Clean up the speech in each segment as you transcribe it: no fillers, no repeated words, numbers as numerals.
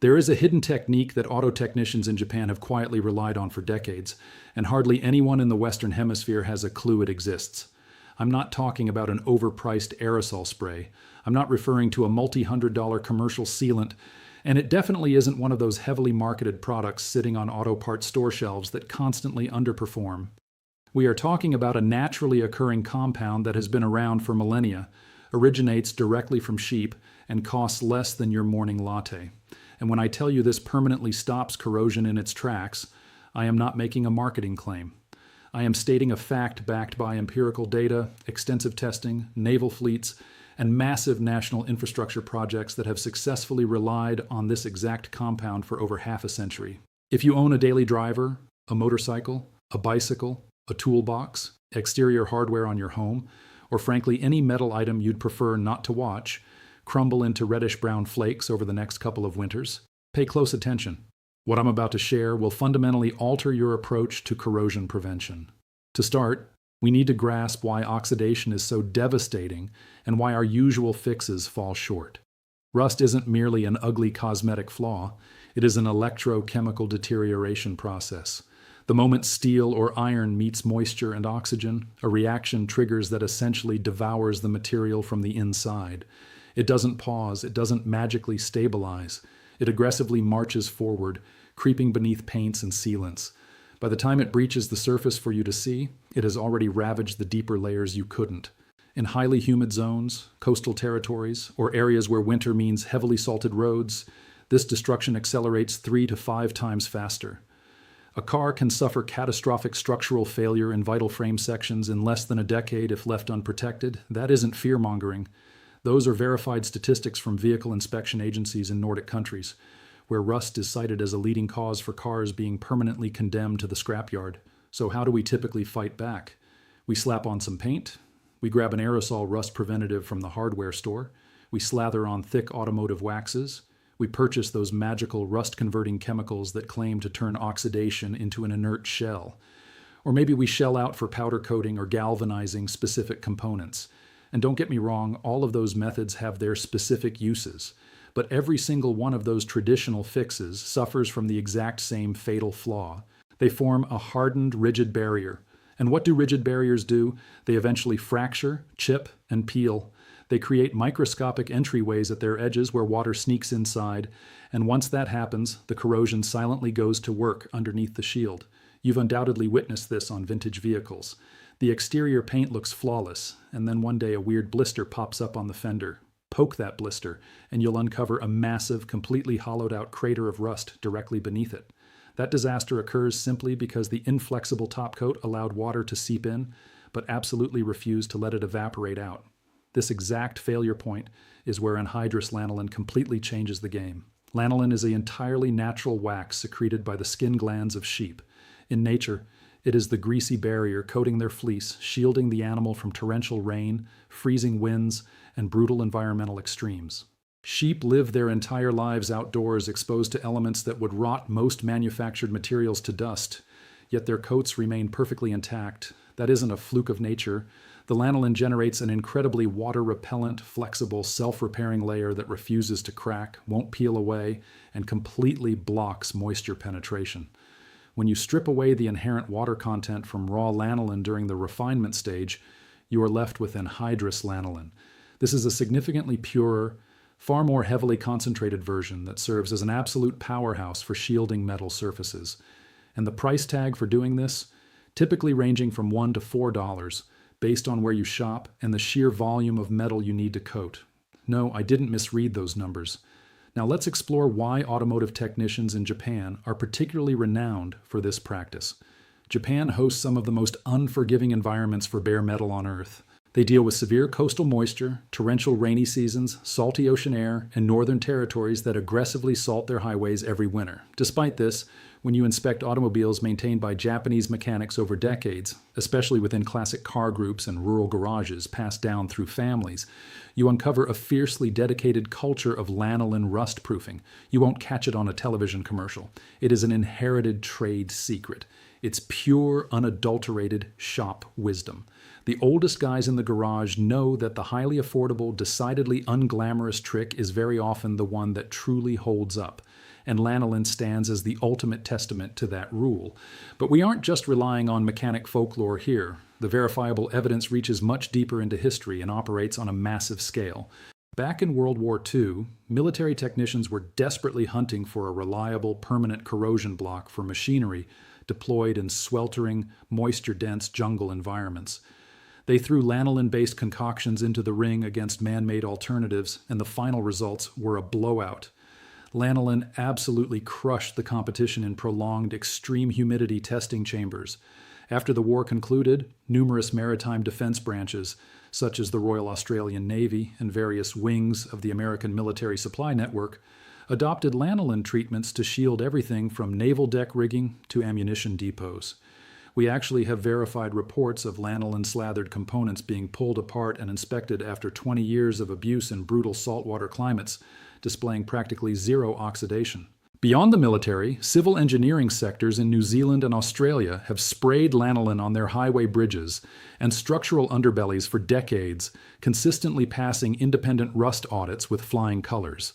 There is a hidden technique that auto technicians in Japan have quietly relied on for decades, and hardly anyone in the Western Hemisphere has a clue it exists. I'm not talking about an overpriced aerosol spray. I'm not referring to a multi-$100 commercial sealant, and it definitely isn't one of those heavily marketed products sitting on auto parts store shelves that constantly underperform. We are talking about a naturally occurring compound that has been around for millennia, originates directly from sheep, and costs less than your morning latte. And when I tell you this permanently stops corrosion in its tracks, I am not making a marketing claim. I am stating a fact backed by empirical data, extensive testing, naval fleets, and massive national infrastructure projects that have successfully relied on this exact compound for over half a century. If you own a daily driver, a motorcycle, a bicycle, a toolbox, exterior hardware on your home, or frankly any metal item you'd prefer not to watch, crumble into reddish-brown flakes over the next couple of winters, pay close attention. What I'm about to share will fundamentally alter your approach to corrosion prevention. To start, we need to grasp why oxidation is so devastating and why our usual fixes fall short. Rust isn't merely an ugly cosmetic flaw, it is an electrochemical deterioration process. The moment steel or iron meets moisture and oxygen, a reaction triggers that essentially devours the material from the inside. It doesn't pause, it doesn't magically stabilize. It aggressively marches forward, creeping beneath paints and sealants. By the time it breaches the surface for you to see, it has already ravaged the deeper layers you couldn't. In highly humid zones, coastal territories, or areas where winter means heavily salted roads, this destruction accelerates 3 to 5 times faster. A car can suffer catastrophic structural failure in vital frame sections in less than a decade if left unprotected. That isn't fear-mongering. Those are verified statistics from vehicle inspection agencies in Nordic countries, where rust is cited as a leading cause for cars being permanently condemned to the scrapyard. So how do we typically fight back? We slap on some paint, we grab an aerosol rust preventative from the hardware store, we slather on thick automotive waxes, we purchase those magical rust-converting chemicals that claim to turn oxidation into an inert shell. Or maybe we shell out for powder coating or galvanizing specific components. And don't get me wrong, all of those methods have their specific uses, but every single one of those traditional fixes suffers from the exact same fatal flaw. They form a hardened, rigid barrier. And what do rigid barriers do? They eventually fracture, chip, and peel. They create microscopic entryways at their edges where water sneaks inside, and once that happens, the corrosion silently goes to work underneath the shield. You've undoubtedly witnessed this on vintage vehicles. The exterior paint looks flawless, and then one day a weird blister pops up on the fender. Poke that blister, and you'll uncover a massive, completely hollowed-out crater of rust directly beneath it. That disaster occurs simply because the inflexible top coat allowed water to seep in, but absolutely refused to let it evaporate out. This exact failure point is where anhydrous lanolin completely changes the game. Lanolin is an entirely natural wax secreted by the skin glands of sheep. In nature, it is the greasy barrier coating their fleece, shielding the animal from torrential rain, freezing winds, and brutal environmental extremes. Sheep live their entire lives outdoors, exposed to elements that would rot most manufactured materials to dust, yet their coats remain perfectly intact. That isn't a fluke of nature. The lanolin generates an incredibly water-repellent, flexible, self-repairing layer that refuses to crack, won't peel away, and completely blocks moisture penetration. When you strip away the inherent water content from raw lanolin during the refinement stage, you are left with anhydrous lanolin. This is a significantly purer, far more heavily concentrated version that serves as an absolute powerhouse for shielding metal surfaces. And the price tag for doing this, typically ranging from $1 to $4, based on where you shop and the sheer volume of metal you need to coat. No, I didn't misread those numbers. Now let's explore why automotive technicians in Japan are particularly renowned for this practice. Japan hosts some of the most unforgiving environments for bare metal on Earth. They deal with severe coastal moisture, torrential rainy seasons, salty ocean air, and northern territories that aggressively salt their highways every winter. Despite this, when you inspect automobiles maintained by Japanese mechanics over decades, especially within classic car groups and rural garages passed down through families, you uncover a fiercely dedicated culture of lanolin rust proofing. You won't catch it on a television commercial. It is an inherited trade secret. It's pure, unadulterated shop wisdom. The oldest guys in the garage know that the highly affordable, decidedly unglamorous trick is very often the one that truly holds up. and lanolin stands as the ultimate testament to that rule. But we aren't just relying on mechanic folklore here. The verifiable evidence reaches much deeper into history and operates on a massive scale. Back in World War II, military technicians were desperately hunting for a reliable, permanent corrosion block for machinery deployed in sweltering, moisture-dense jungle environments. They threw lanolin-based concoctions into the ring against man-made alternatives, and the final results were a blowout. Lanolin absolutely crushed the competition in prolonged, extreme humidity testing chambers. After the war concluded, numerous maritime defense branches, such as the Royal Australian Navy and various wings of the American Military Supply Network, adopted lanolin treatments to shield everything from naval deck rigging to ammunition depots. We actually have verified reports of lanolin-slathered components being pulled apart and inspected after 20 years of abuse in brutal saltwater climates, displaying practically zero oxidation. Beyond the military, civil engineering sectors in New Zealand and Australia have sprayed lanolin on their highway bridges and structural underbellies for decades, consistently passing independent rust audits with flying colors.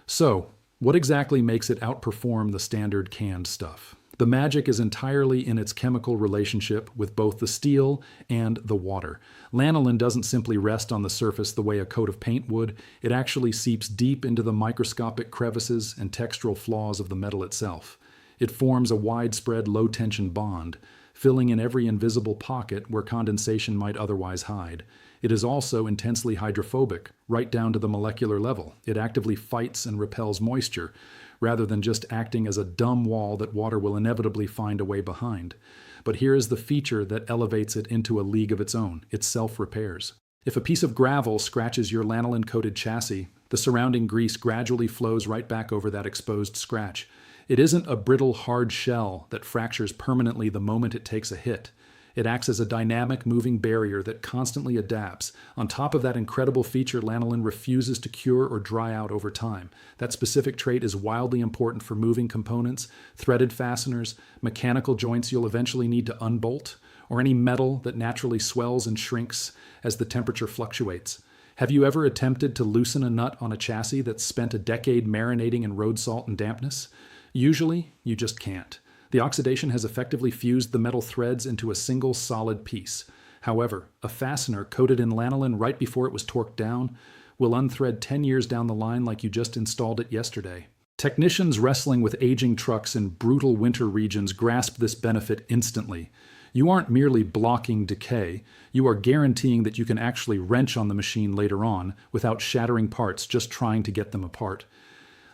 So, what exactly makes it outperform the standard canned stuff? The magic is entirely in its chemical relationship with both the steel and the water. Lanolin doesn't simply rest on the surface the way a coat of paint would. It actually seeps deep into the microscopic crevices and textural flaws of the metal itself. It forms a widespread low-tension bond, filling in every invisible pocket where condensation might otherwise hide. It is also intensely hydrophobic, right down to the molecular level. It actively fights and repels moisture, rather than just acting as a dumb wall that water will inevitably find a way behind. But here is the feature that elevates it into a league of its own. It self-repairs. If a piece of gravel scratches your lanolin-coated chassis, the surrounding grease gradually flows right back over that exposed scratch. It isn't a brittle, hard shell that fractures permanently the moment it takes a hit. It acts as a dynamic, moving barrier that constantly adapts. On top of that incredible feature, lanolin refuses to cure or dry out over time. That specific trait is wildly important for moving components, threaded fasteners, mechanical joints you'll eventually need to unbolt, or any metal that naturally swells and shrinks as the temperature fluctuates. Have you ever attempted to loosen a nut on a chassis that's spent a decade marinating in road salt and dampness? Usually, you just can't. The oxidation has effectively fused the metal threads into a single solid piece. However, a fastener coated in lanolin right before it was torqued down will unthread 10 years down the line like you just installed it yesterday. Technicians wrestling with aging trucks in brutal winter regions grasp this benefit instantly. You aren't merely blocking decay, you are guaranteeing that you can actually wrench on the machine later on without shattering parts just trying to get them apart.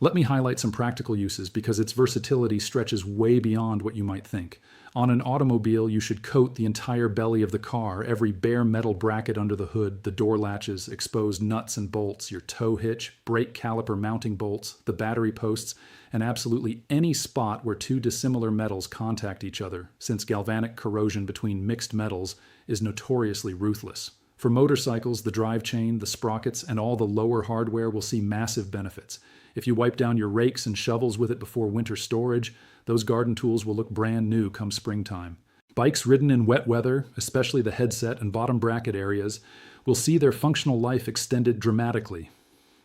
Let me highlight some practical uses because its versatility stretches way beyond what you might think. On an automobile, you should coat the entire belly of the car, every bare metal bracket under the hood, the door latches, exposed nuts and bolts, your tow hitch, brake caliper mounting bolts, the battery posts, and absolutely any spot where two dissimilar metals contact each other, since galvanic corrosion between mixed metals is notoriously ruthless. For motorcycles, the drive chain, the sprockets, and all the lower hardware will see massive benefits. If you wipe down your rakes and shovels with it before winter storage, those garden tools will look brand new come springtime. Bikes ridden in wet weather, especially the headset and bottom bracket areas, will see their functional life extended dramatically.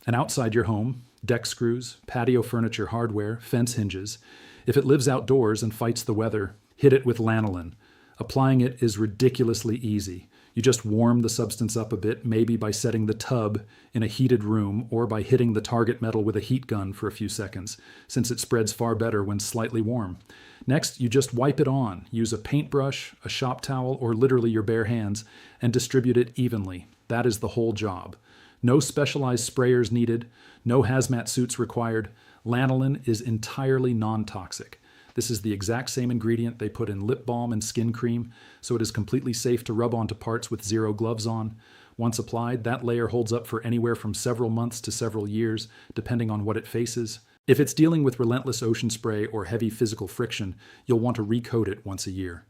And outside your home, deck screws, patio furniture hardware, fence hinges, if it lives outdoors and fights the weather, hit it with lanolin. Applying it is ridiculously easy. You just warm the substance up a bit, maybe by setting the tub in a heated room or by hitting the target metal with a heat gun for a few seconds, since it spreads far better when slightly warm. Next, you just wipe it on. Use a paintbrush, a shop towel, or literally your bare hands, and distribute it evenly. That is the whole job. No specialized sprayers needed, no hazmat suits required. Lanolin is entirely non-toxic. This is the exact same ingredient they put in lip balm and skin cream, so it is completely safe to rub onto parts with zero gloves on. Once applied, that layer holds up for anywhere from several months to several years, depending on what it faces. If it's dealing with relentless ocean spray or heavy physical friction, you'll want to recoat it once a year.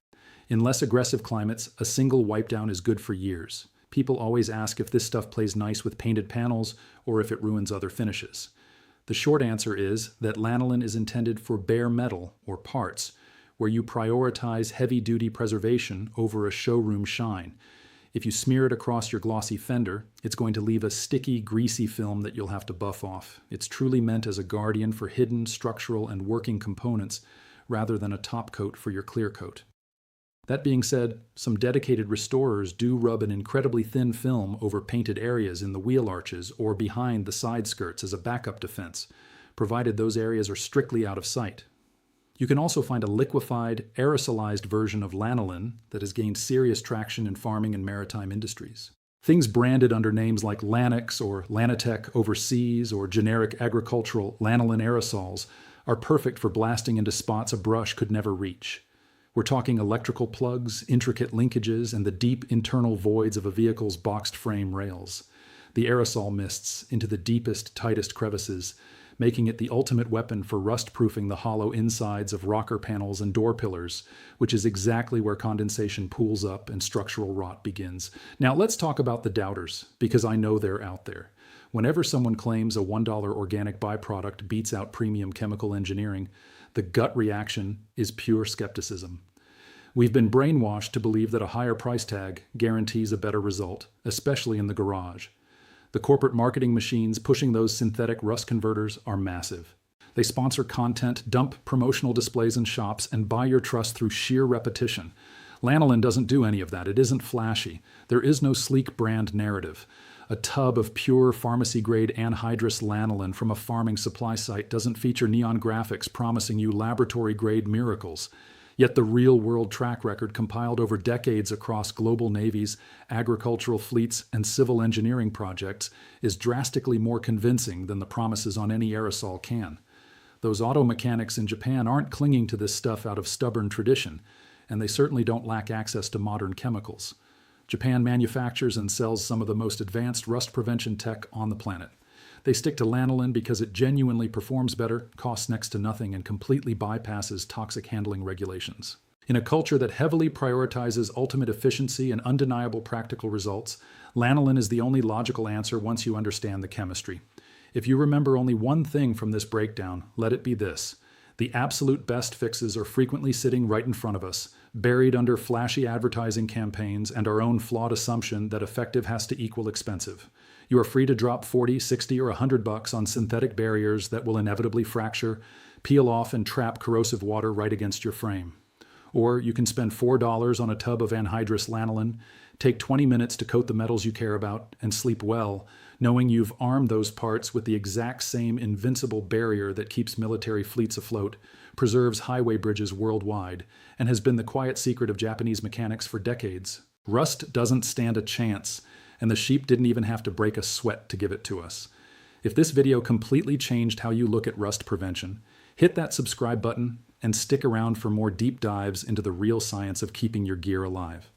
In less aggressive climates, a single wipe down is good for years. People always ask if this stuff plays nice with painted panels or if it ruins other finishes. The short answer is that lanolin is intended for bare metal, or parts, where you prioritize heavy-duty preservation over a showroom shine. If you smear it across your glossy fender, it's going to leave a sticky, greasy film that you'll have to buff off. It's truly meant as a guardian for hidden, structural, and working components, rather than a top coat for your clear coat. That being said, some dedicated restorers do rub an incredibly thin film over painted areas in the wheel arches or behind the side skirts as a backup defense, provided those areas are strictly out of sight. You can also find a liquefied, aerosolized version of Lanolin that has gained serious traction in farming and maritime industries. Things branded under names like Lanix or Lanatec overseas or generic agricultural lanolin aerosols are perfect for blasting into spots a brush could never reach. We're talking electrical plugs, intricate linkages, and the deep internal voids of a vehicle's boxed frame rails. The aerosol mists into the deepest, tightest crevices, making it the ultimate weapon for rust-proofing the hollow insides of rocker panels and door pillars, which is exactly where condensation pools up and structural rot begins. Now let's talk about the doubters, because I know they're out there. Whenever someone claims a $1 organic byproduct beats out premium chemical engineering, the gut reaction is pure skepticism. We've been brainwashed to believe that a higher price tag guarantees a better result, especially in the garage. The corporate marketing machines pushing those synthetic rust converters are massive. They sponsor content, dump promotional displays in shops, and buy your trust through sheer repetition. Lanolin doesn't do any of that. It isn't flashy. There is no sleek brand narrative. A tub of pure pharmacy-grade anhydrous lanolin from a farming supply site doesn't feature neon graphics promising you laboratory-grade miracles. Yet the real-world track record compiled over decades across global navies, agricultural fleets, and civil engineering projects is drastically more convincing than the promises on any aerosol can. Those auto mechanics in Japan aren't clinging to this stuff out of stubborn tradition, and they certainly don't lack access to modern chemicals. Japan manufactures and sells some of the most advanced rust prevention tech on the planet. They stick to lanolin because it genuinely performs better, costs next to nothing, and completely bypasses toxic handling regulations. In a culture that heavily prioritizes ultimate efficiency and undeniable practical results, lanolin is the only logical answer once you understand the chemistry. If you remember only one thing from this breakdown, let it be this. The absolute best fixes are frequently sitting right in front of us, buried under flashy advertising campaigns and our own flawed assumption that effective has to equal expensive. You are free to drop $40, $60, or $100 on synthetic barriers that will inevitably fracture, peel off, and trap corrosive water right against your frame. Or you can spend $4 on a tub of anhydrous lanolin, take 20 minutes to coat the metals you care about, and sleep well, knowing you've armed those parts with the exact same invincible barrier that keeps military fleets afloat, preserves highway bridges worldwide, and has been the quiet secret of Japanese mechanics for decades. Rust doesn't stand a chance, and the sheep didn't even have to break a sweat to give it to us. If this video completely changed how you look at rust prevention, hit that subscribe button and stick around for more deep dives into the real science of keeping your gear alive.